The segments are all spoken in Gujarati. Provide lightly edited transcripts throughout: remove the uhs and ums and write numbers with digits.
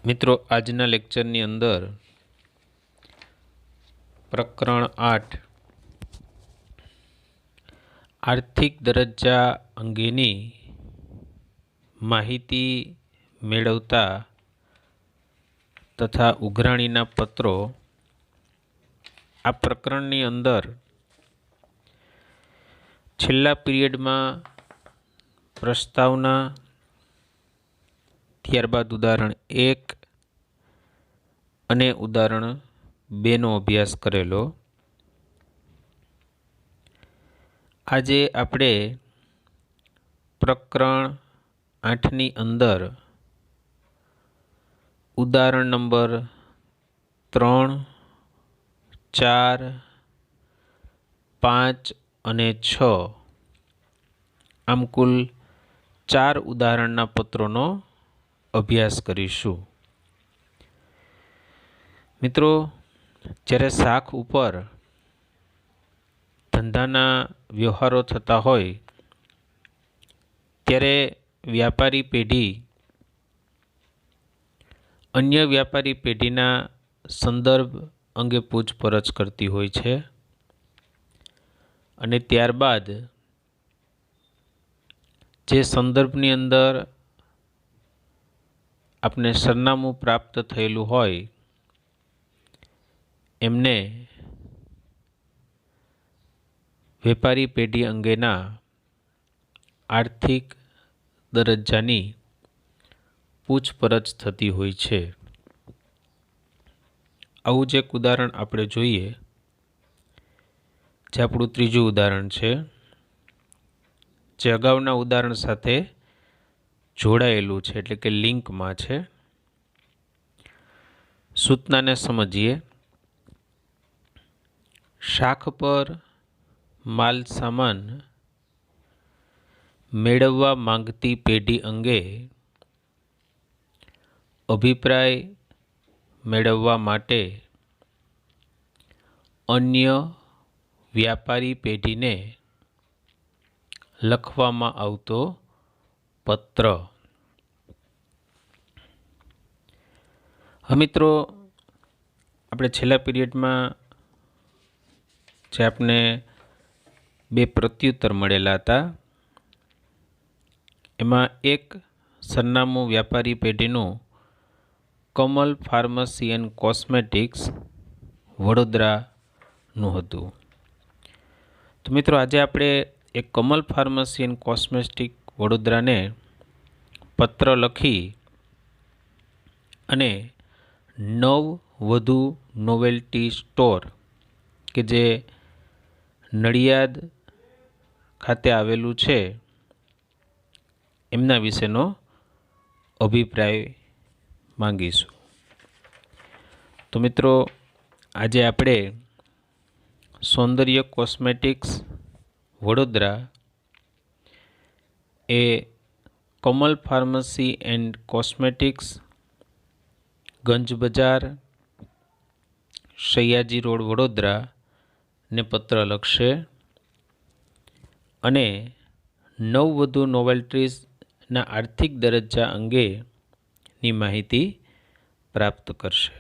મિત્રો, આજના લેક્ચરની અંદર પ્રકરણ 8 આર્થિક દરજ્જા અંગેની માહિતી મેળવતા તથા ઉઘરાણીના પત્રો, આ પ્રકરણની અંદર છેલ્લા પીરિયડમાં પ્રસ્તાવના, ત્યારબાદ ઉદાહરણ 1 અને ઉદાહરણ 2નો અભ્યાસ કરેલો. આજે આપણે પ્રકરણ 8ની અંદર ઉદાહરણ નંબર 3, 4, 5 અને 6 આમ કુલ 4 ઉદાહરણના પત્રોનો અભ્યાસ કરીશું. મિત્રો, જ્યારે શાખ ઉપર ધંધાના વ્યવહારો થતા હોય ત્યારે વ્યાપારી પેઢી અન્ય વ્યાપારી પેઢીના સંદર્ભ અંગે પૂછપરછ કરતી હોય છે અને ત્યારબાદ જે સંદર્ભની અંદર આપને સરનામું પ્રાપ્ત થયેલું હોય એમને વેપારી પેઢી અંગેના આર્થિક દરજ્જાની પૂછપરછ થતી હોય છે. આવું જ એક ઉદાહરણ આપણે જોઈએ, જે આપણું ત્રીજું ઉદાહરણ છે, જે અગાઉના ઉદાહરણ સાથે જોડાયેલું છે, એટલે કે લિંકમાં છે. સૂચનાને સમજીએ. શાખ પર માલ સામાન મેળવવા માંગતી પેઢી અંગે અભિપ્રાય મેળવવા માટે અન્ય વ્યાપારી પેઢીને લખવામાં આવતો પત્ર. મિત્રો, આપણે છેલ્લા પીરિયડમાં જે આપને 2 પ્રત્યુત્તર મળેલા હતા, એમાં એક સરનામું વ્યાપારી પેઢીનું કમલ ફાર્મસી એન્ડ કોસ્મેટિક્સ વડોદરાનું હતું. તો મિત્રો, આજે આપણે એક કમલ ફાર્મસી એન્ડ કોસ્મેટિક વડોદરાને પત્ર લખી અને 9 વધુ નોવેલ્ટી સ્ટોર કે જે નડિયાદ ખાતે આવેલું છે એમના વિશેનો અભિપ્રાય માંગીશું. તો મિત્રો, આજે આપણે સૌંદર્ય કોસ્મેટિક્સ વડોદરા એ Kamal Pharmacy and Cosmetics, Ganj Bazar, Sayaji road, Vadodara ને પત્ર લખશે અને 9 વધુ નોવેલ્ટીઝના આર્થિક દરજ્જા અંગેની માહિતી પ્રાપ્ત કરશે.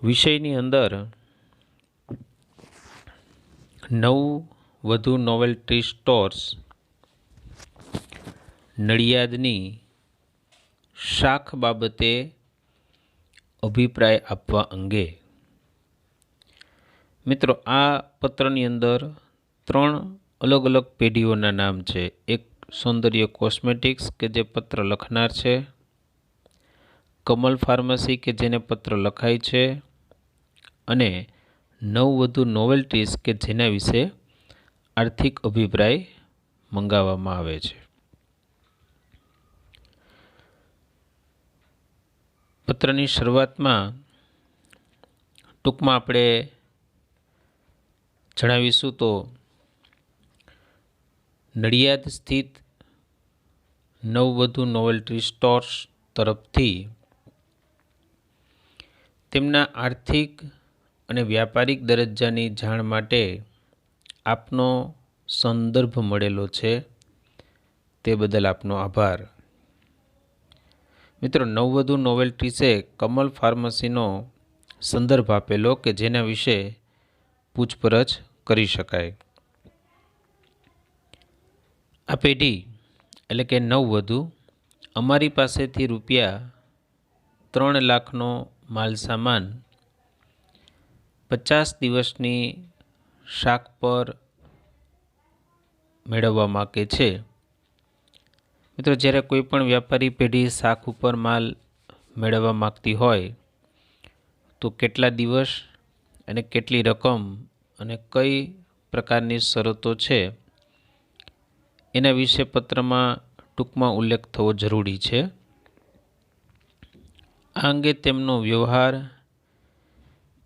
વિષયની અંદર 9 વધુ નોવેલ્ટી સ્ટોર્સ નડિયાદની શાખ બાબતે અભિપ્રાય આપવા અંગે. મિત્રો, આ પત્રની અંદર 3 અલગ અલગ પેઢીઓના નામ છે. એક સૌંદર્ય કોસ્મેટિક્સ કે જે પત્ર લખનાર છે, કમલ ફાર્મસી કે જેને પત્ર લખાય છે, અને 9 વધુ નોવેલ્ટીઝ કે જેના વિશે આર્થિક અભિપ્રાય મંગાવવામાં આવે છે. પત્રની શરૂઆતમાં ટૂંકમાં આપણે જણાવીશું તો નડિયાદ સ્થિત 9 વધુ નોવેલ્ટી સ્ટોર્સ તરફથી તેમના આર્થિક અને વ્યાપારિક દરજ્જાની જાણ માટે આપનો સંદર્ભ મળેલો છે, તે બદલ આપનો આભાર. મિત્રો, નવવધુ નોવેલ્ટ્રીસે કમલ ફાર્મસીનો સંદર્ભ આપેલો કે જેના વિશે પૂછપરછ કરી શકાય. આ પેઢી એટલે કે નવવધુ અમારી પાસેથી ₹3,00,000નો માલ સામાન 50 દિવસની શાક પર મેળવવા માગે છે. મિત્રો, જ્યારે કોઈ પણ વ્યાપારી પેઢી શાક ઉપર માલ મેળવવા માગતી હોય તો કેટલા દિવસ અને કેટલી રકમ અને કઈ પ્રકારની શરતો છે એના વિશે પત્રમાં ટૂંકમાં ઉલ્લેખ થવો જરૂરી છે. આ અંગે તેમનો વ્યવહાર,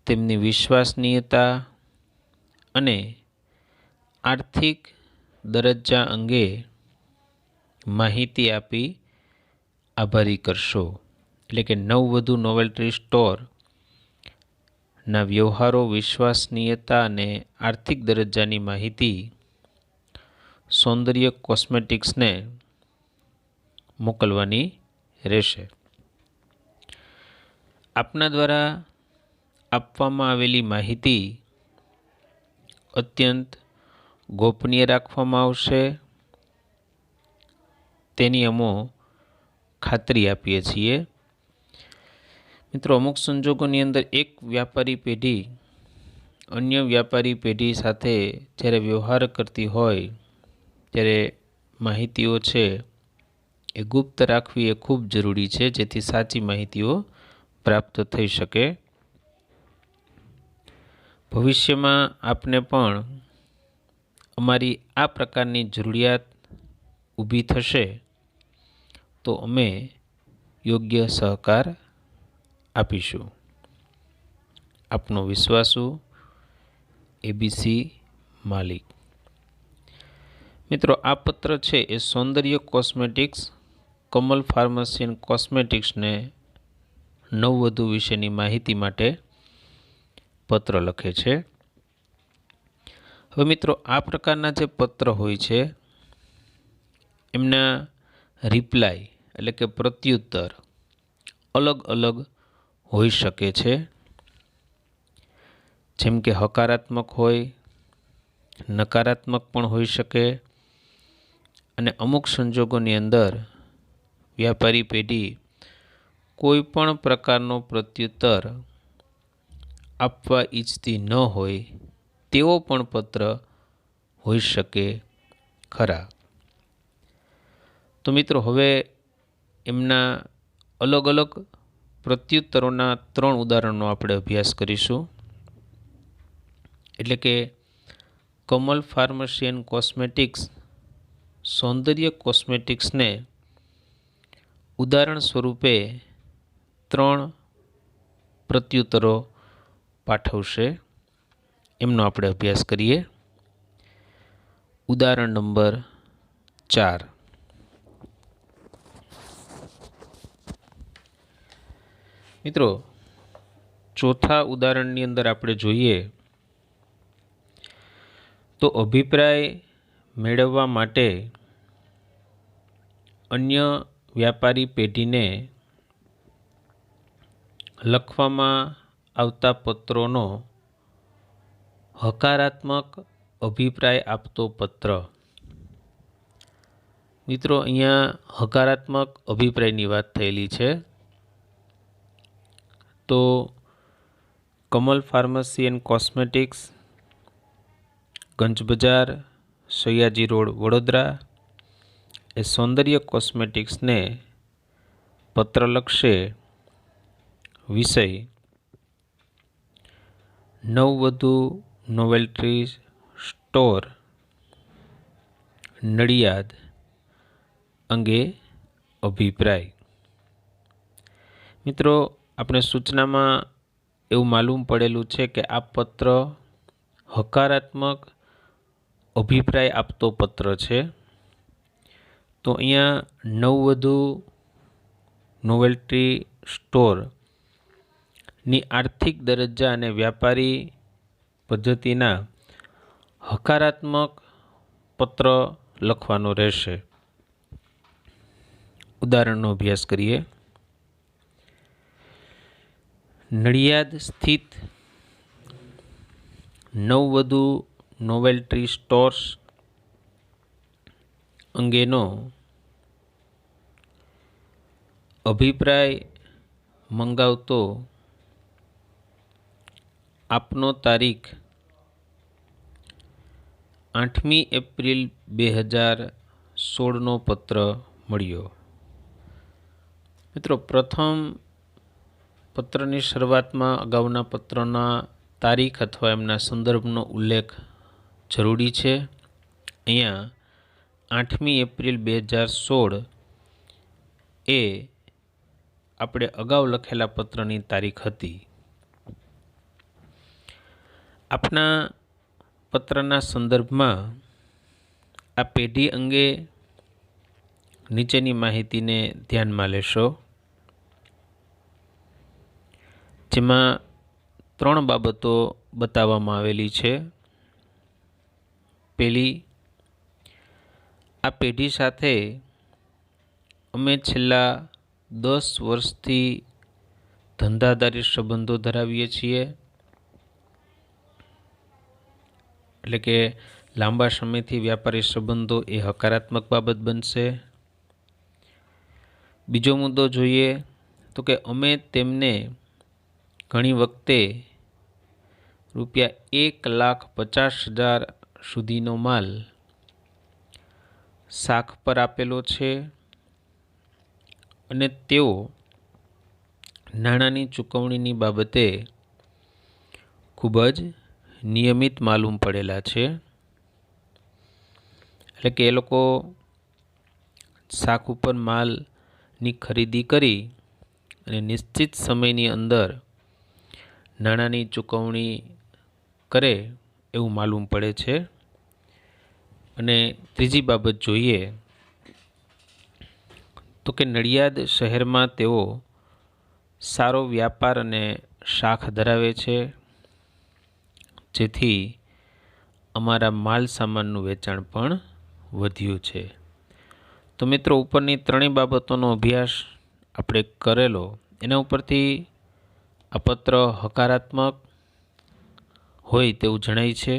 તેમની વિશ્વસનીયતા અને આર્થિક દરજ્જા અંગે માહિતી આપી આભારી કરશો. એટલે કે નવવધુ નોવેલ્ટ્રી સ્ટોરના વ્યવહારો, વિશ્વસનીયતા અને આર્થિક દરજ્જાની માહિતી સૌંદર્ય કોસ્મેટિક્સને મોકલવાની રહેશે. આપના દ્વારા આપવામાં આવેલી માહિતી અત્યંત ગોપનીય રાખવામાં આવશે તેની અમે ખાતરી આપીએ છીએ. મિત્રો, અમુક સંજોગોની અંદર એક વ્યાપારી પેઢી અન્ય વ્યાપારી પેઢી સાથે જ્યારે વ્યવહાર કરતી હોય ત્યારે માહિતીઓ છે એ ગુપ્ત રાખવી એ ખૂબ જરૂરી છે, જેથી સાચી માહિતીઓ પ્રાપ્ત થઈ શકે. ભવિષ્યમાં આપને પણ અમારી આ પ્રકારની જરૂરિયાત ઊભી થશે તો અમે યોગ્ય સહકાર આપીશું. આપનો વિશ્વાસુ એબીસી માલિક. મિત્રો, આ પત્ર છે એ Saundarya cosmetics, Kamal Pharmacy and કોસ્મેટિક્સને નવવધુ વિશેની માહિતી માટે પત્ર લખે છે. હવે મિત્રો, આ પ્રકારના જે પત્ર હોય છે એમના રિપ્લાય એટલે કે પ્રત્યુત્તર અલગ અલગ હોઈ શકે છે. જેમ કે હકારાત્મક હોય, નકારાત્મક પણ હોઈ શકે અને અમુક સંજોગોની અંદર વ્યાપારી પેઢી કોઈ પણ પ્રકારનો પ્રત્યુત્તર આપવા ઈચ્છતી ન હોય તેવો પણ પત્ર હોઈ શકે ખરા. તો મિત્રો, હવે એમના અલગ અલગ પ્રત્યુત્તરોના 3 ઉદાહરણનો આપણે અભ્યાસ કરીશું. એટલે કે કમલ ફાર્મસી એન્ડ કોસ્મેટિક્સ સૌંદર્ય કોસ્મેટિક્સને ઉદાહરણ સ્વરૂપે 3 પ્રત્યુત્તરો પાઠવશે. એમનો આપણે અભ્યાસ કરીએ. ઉદાહરણ નંબર 4. મિત્રો, ચોથા ઉદાહરણની અંદર આપણે જોઈએ તો અભિપ્રાય મેળવવા માટે અન્ય વ્યાપારી પેઢીને લખવામાં આવતા પત્રોનો હકારાત્મક અભિપ્રાય આપતો પત્ર. મિત્રો, અહીંયા હકારાત્મક અભિપ્રાયની વાત થયેલી છે. તો Kamal Pharmacy and Cosmetics, Ganj Bazar, Sayaji road, Vadodara એ સૌંદર્ય કોસ્મેટિક્સને પત્ર લખશે. વિષય નવવધુ નોવેલ્ટ્રી સ્ટોર નડિયાદ અંગે અભિપ્રાય. મિત્રો, આપણે સૂચનામાં એવું માલુમ પડેલું છે કે આ પત્ર હકારાત્મક અભિપ્રાય આપતો પત્ર છે. તો અહીંયા નવવધુ નોવેલ્ટ્રી સ્ટોરની આર્થિક દરજ્જા અને વ્યાપારી પદ્ધતિના હકારાત્મક પત્ર લખવાનો રહેશે. ઉદાહરણનો અભ્યાસ કરીએ. નડિયાદ સ્થિત નવવધુ નોવેલ્ટી સ્ટોર્સ અંગેનો અભિપ્રાય મંગાવતો આપનો તારીખ 8મી એપ્રિલ 2016નો પત્ર મળ્યો. મિત્રો, પ્રથમ પત્રની શરૂઆતમાં અગાઉના પત્રના તારીખ અથવા એમના સંદર્ભનો ઉલ્લેખ જરૂરી છે. અહીંયા 8મી એપ્રિલ 2016 એ આપણે અગાઉ લખેલા પત્રની તારીખ હતી. આપના પત્રના સંદર્ભમાં આ પેઢી અંગે નીચેની માહિતીને ધ્યાનમાં લેશો, જેમાં 3 બાબતો બતાવવામાં આવેલી છે. પહેલી, આ પેઢી સાથે અમે છેલ્લા 10 વર્ષથી ધંધાદારી સંબંધો ધરાવીએ છીએ, એટલે કે લાંબા સમયથી વ્યાપારી સંબંધો એ હકારાત્મક બાબત બનશે. બીજો મુદ્દો જોઈએ તો કે અમે તેમને ઘણી વખતે ₹1,50,000 સુધીનો માલ શાખ પર આપેલો છે અને તેઓ નાણાંની ચૂકવણીની બાબતે ખૂબ જ નિયમિત માલુમ પડેલા છે. એટલે કે એ લોકો શાખ ઉપર માલની ખરીદી કરી અને નિશ્ચિત સમયની અંદર નાણાંની ચૂકવણી કરે એવું માલુમ પડે છે. અને ત્રીજી બાબત જોઈએ તો કે નડિયાદ શહેરમાં તેઓ સારો વ્યાપાર અને શાખ ધરાવે છે, જેથી અમારા માલ સામાનનું વેચાણ પણ વધ્યું છે. તો મિત્રો, ઉપરની 3 બાબતોનો અભ્યાસ આપણે કરેલો, એના ઉપરથી આ પત્ર હકારાત્મક હોય તેવું જણાય છે.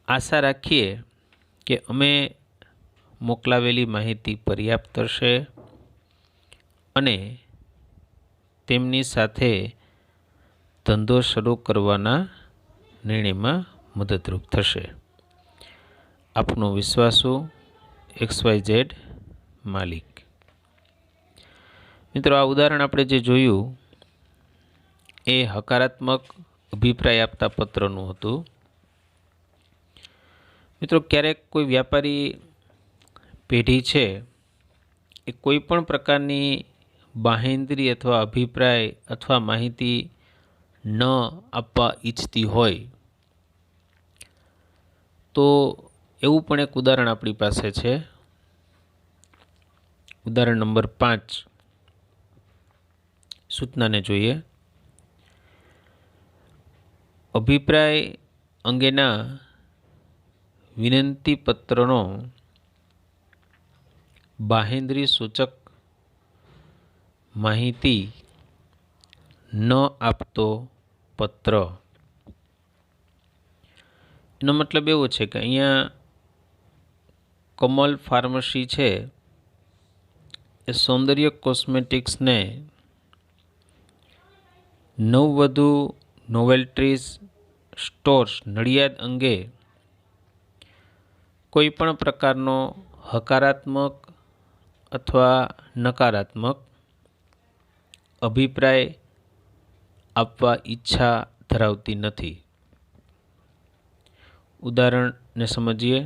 આશા રાખીએ કે અમે મોકલાવેલી માહિતી પર્યાપ્ત હશે અને તેમની સાથે ધંધો શરૂ કરવાના નિર્ણયમાં મદદરૂપ થશે. આપનો વિશ્વાસુ XYZ માલિક. મિત્રો, આ ઉદાહરણ આપણે જે જોયું એ હકારાત્મક અભિપ્રાય આપતા પત્રનું હતું. મિત્રો, ક્યારેક કોઈ વ્યાપારી પેઢી છે એ કોઈ પણ પ્રકારની બાહેંધરી અથવા અભિપ્રાય અથવા માહિતી ન આપવા ઈચ્છતી હોય તો એવું પણ એક ઉદાહરણ આપણી પાસે છે. ઉદાહરણ નંબર 5 સૂચનાને જોઈએ. અભિપ્રાય અંગેના વિનંતી પત્રનો બાહેંધરી સૂચક માહિતી ન આપતો પત્ર. એનો મતલબ એવો છે કે અહીંયા કમલ ફાર્મસી છે એ સૌંદર્ય કોસ્મેટિક્સને નવવધુ નોવેલ્ટીઝ સ્ટોર્સ નડિયાદ અંગે કોઈ પણ પ્રકારનો હકારાત્મક અથવા નકારાત્મક અભિપ્રાય આપવા ઈચ્છા ધરાવતી નથી. ઉદાહરણને સમજીએ.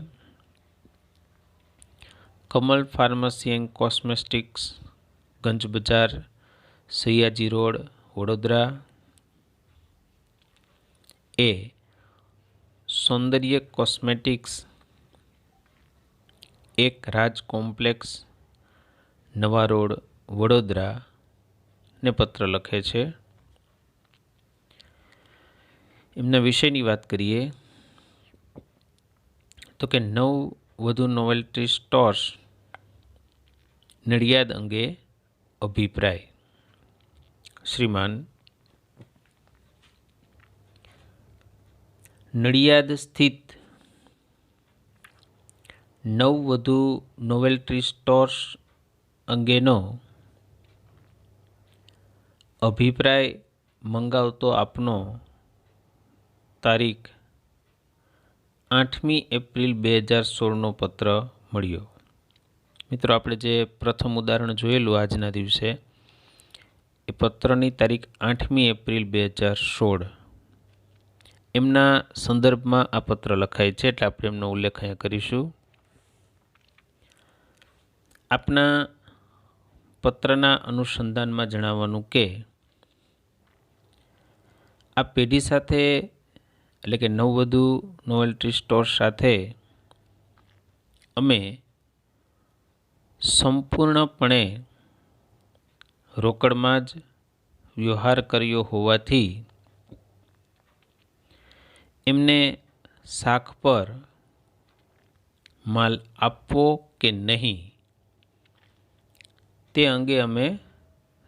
Kamal Pharmacy and Cosmetics, Ganj બજાર, સૈયાજી રોડ, વડોદરા એ સૌંદર્ય કોસ્મેટિક્સ, એક રાજ કોમ્પ્લેક્સ, નવા રોડ, વડોદરા ને પત્ર લખે છે. એમના વિષયની વાત કરીએ તો કે નવવધુ નોવેલ્ટી સ્ટોર્સ નડિયાદ અંગે અભિપ્રાય. શ્રીમાન નડિયાદ સ્થિત નવવધુ નોવેલ્ટી સ્ટોર્સ અંગેનો અભિપ્રાય મંગાવતો આપનો તારીખ 8મી એપ્રિલ 2016નો પત્ર મળ્યો. મિત્રો, આપણે જે પ્રથમ ઉદાહરણ જોયેલું આજના દિવસે, એ પત્રની તારીખ 8મી એપ્રિલ 2016 એમના સંદર્ભમાં આ પત્ર લખાય છે, એટલે આપણે એમનો ઉલ્લેખ અહીંયા કરીશું. આપના પત્રના અનુસંધાનમાં જણાવવાનું કે આ પેઢી સાથે, એટલે કે નવવધુ નોવેલ્ટી સ્ટોર સાથે અમે સંપૂર્ણપણે રોકડમાં જ વ્યવહાર કર્યો હોવાથી એમને શાખ પર માલ આપવો કે નહીં તે અંગે અમે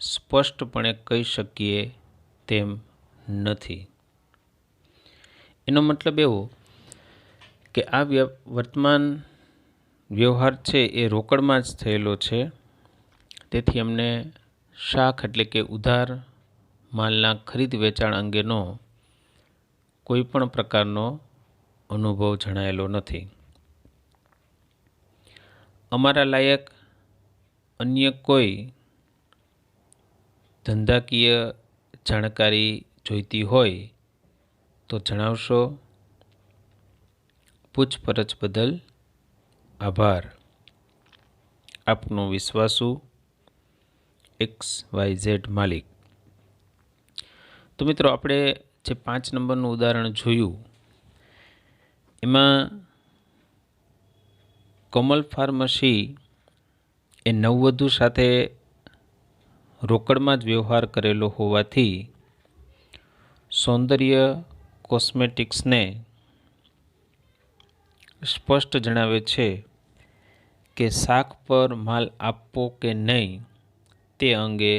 સ્પષ્ટપણે કહી શકીએ તેમ નથી. એનો મતલબ એવો કે આ વર્તમાન વ્યવહાર છે એ રોકડમાં જ થયેલો છે, તેથી અમને શાખ એટલે કે ઉધાર માલના ખરીદ વેચાણ અંગેનો કોઈ પણ પ્રકારનો અનુભવ જણાયેલો નથી. અમારા લાયક અન્ય કોઈ ધંધાકીય જાણકારી જોઈતી હોય તો જણાવશો. પૂછપરછ બદલ આભાર. આપનો વિશ્વાસુ XYZ માલિક. તો મિત્રો, આપણે જે 5 નંબરનું ઉદાહરણ જોયું એમાં કમલ ફાર્મસી એ નવવધુ સાથે રોકડમાં જ વ્યવહાર કરેલો હોવાથી સૌંદર્ય કોસ્મેટિક્સને સ્પષ્ટ જણાવે છે કે શાખ પર માલ આપવો કે નહીં તે અંગે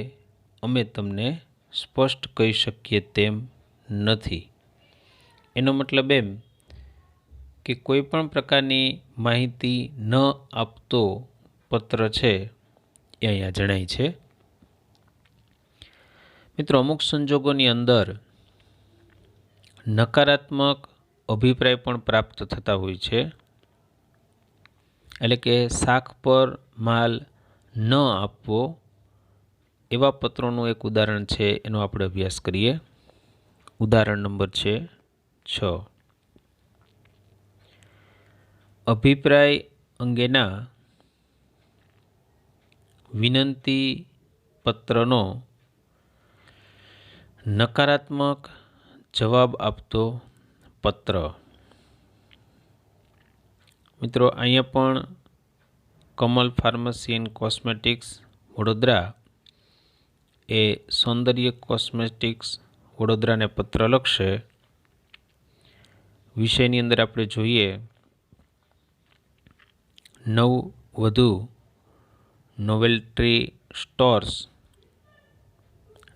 અમે તમને સ્પષ્ટ કહી શકીએ તેમ નથી. એનો મતલબ એમ કે કોઈ પણ પ્રકારની માહિતી ન આપતો પત્ર છે એ અહીંયા જણાય છે. મિત્રો, અમુક સંજોગોની અંદર નકારાત્મક અભિપ્રાય પણ પ્રાપ્ત થતા હોય છે, એટલે કે શાખ પર માલ ન આપવો એવા પત્રોનું એક ઉદાહરણ છે, એનો આપણે અભ્યાસ કરીએ. ઉદાહરણ નંબર છે 6. અભિપ્રાય અંગેના વિનંતી પત્રનો નકારાત્મક જવાબ આપતો પત્ર. મિત્રો, અહીંયા પણ Kamal Pharmacy and Cosmetics Vadodara એ સૌંદર્ય કોસ્મેટિક્સ વડોદરાને પત્ર લખશે. વિષયની અંદર આપણે જોઈએ નવવધુ નોવેલ્ટી સ્ટોર્સ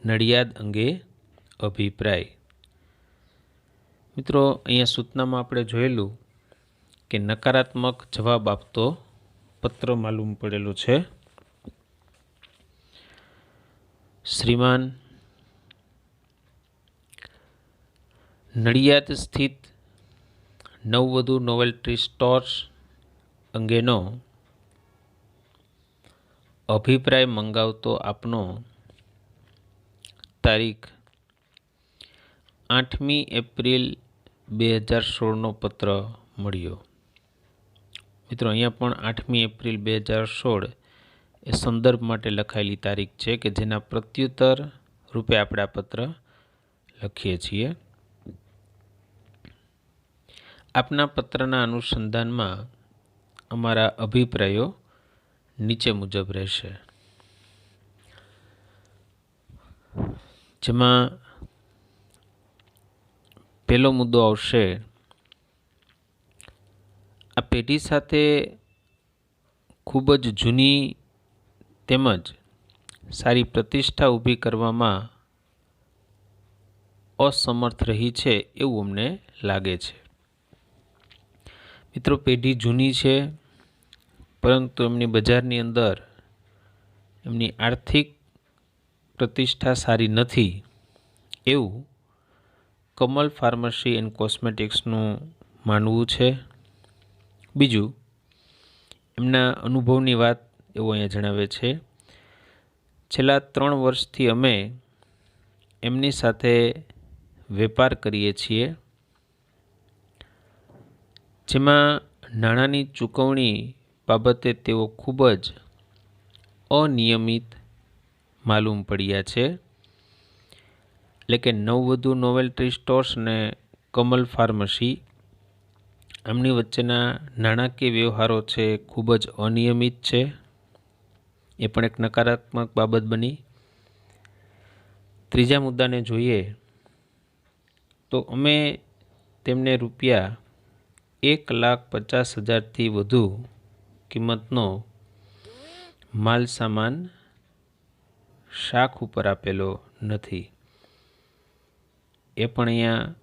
નડિયાદ અંગે અભિપ્રાય. મિત્રો, અહીંયા સૂચનામાં આપણે જોયેલું કે નકારાત્મક જવાબ આપતો પત્ર માલુમ પડેલો છે. શ્રીમાન નડિયાદ સ્થિત નવવધુ નોવેલ્ટી સ્ટોર્સ અંગેનો અભિપ્રાય મંગાવતો આપનો તારીખ 8મી એપ્રિલ 2016નો પત્ર મળ્યો. મિત્રો, અહીંયા પણ 8મી એપ્રિલ 2016 એ સંદર્ભ માટે લખાયેલી તારીખ છે કે જેના પ્રત્યુત્તર રૂપે આપણે આ પત્ર લખીએ છીએ. આપના પત્રના અનુસંધાનમાં અમારા અભિપ્રાયો નીચે મુજબ રહેશે, જેમાં પહેલો મુદ્દો આવશે, આ પેઢી સાથે ખૂબ જ જૂની તેમજ સારી પ્રતિષ્ઠા ઊભી કરવામાં અસમર્થ રહી છે એવું અમને લાગે છે. મિત્રો, પેઢી જૂની છે, પરંતુ એમની બજારની અંદર એમની આર્થિક પ્રતિષ્ઠા સારી નથી એવું કમલ ફાર્મસી એન્ડ કોસ્મેટિક્સનું માનવું છે. બીજું, એમના અનુભવની વાત એવું અહીંયા જણાવે છે. છેલ્લા 3 વર્ષથી અમે એમની સાથે વેપાર કરીએ છીએ, જેમાં નાણાંની ચૂકવણી બાબતે તેઓ ખૂબ જ અનિયમિત માલુમ પડ્યા છે. એટલે કે નવવધુ નોવેલ્ટી સ્ટોર્સ અને કમલ ફાર્મસી આમની વચ્ચેના નાણાકીય વ્યવહારો છે ખૂબ જ અનિયમિત છે. એ પણ એક નકારાત્મક બાબત બની. ત્રીજા મુદ્દાને જોઈએ તો અમે તેમને રૂપિયા 1,50,000થી વધુ કિંમતનો માલ સામાન શાખ ઉપર આપેલો નથી. એ પણ અહીંયા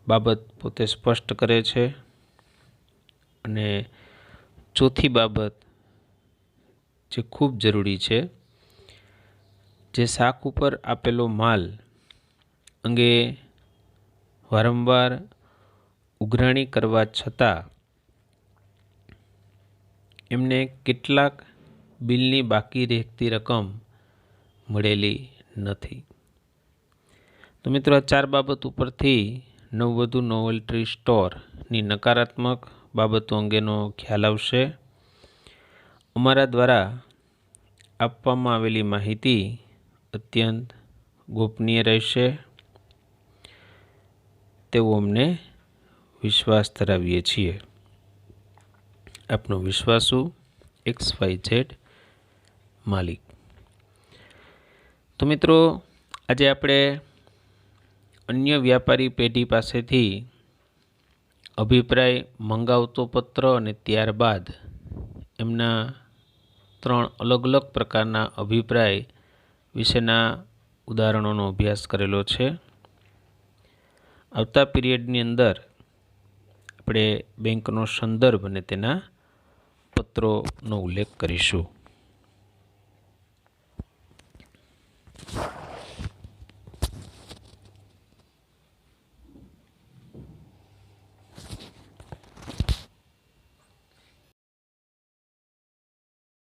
બાબત પોતે સ્પષ્ટ કરે છે. અને ચોથી બાબત જે ખૂબ જરૂરી છે, જે શાખ ઉપર આપેલો માલ અંગે વારંવાર ઉઘરાણી કરવા છતાં એમને કેટલાક બિલની બાકી રહેતી રકમ મળેલી નથી. તો મિત્રો, આ 4 બાબત ઉપરથી નવવધુ નોવેલ્ટી સ્ટોરની નકારાત્મક બાબતો અંગેનો ખ્યાલ આવશે. અમારા દ્વારા આપવામાં આવેલી માહિતી અત્યંત ગોપનીય રહેશે તેવો અમને વિશ્વાસ ધરાવીએ છીએ. આપનો વિશ્વાસુ XYZ માલિક. તો મિત્રો, આજે આપણે અન્ય વ્યાપારી પેઢી પાસેથી અભિપ્રાય મંગાવતો પત્ર અને ત્યારબાદ એમના 3 અલગ અલગ પ્રકારના અભિપ્રાય વિશેના ઉદાહરણોનો અભ્યાસ કરેલો છે. આવતા પીરિયડની અંદર આપણે બેંકનો સંદર્ભ અને તેના પત્રોનો ઉલ્લેખ કરીશું.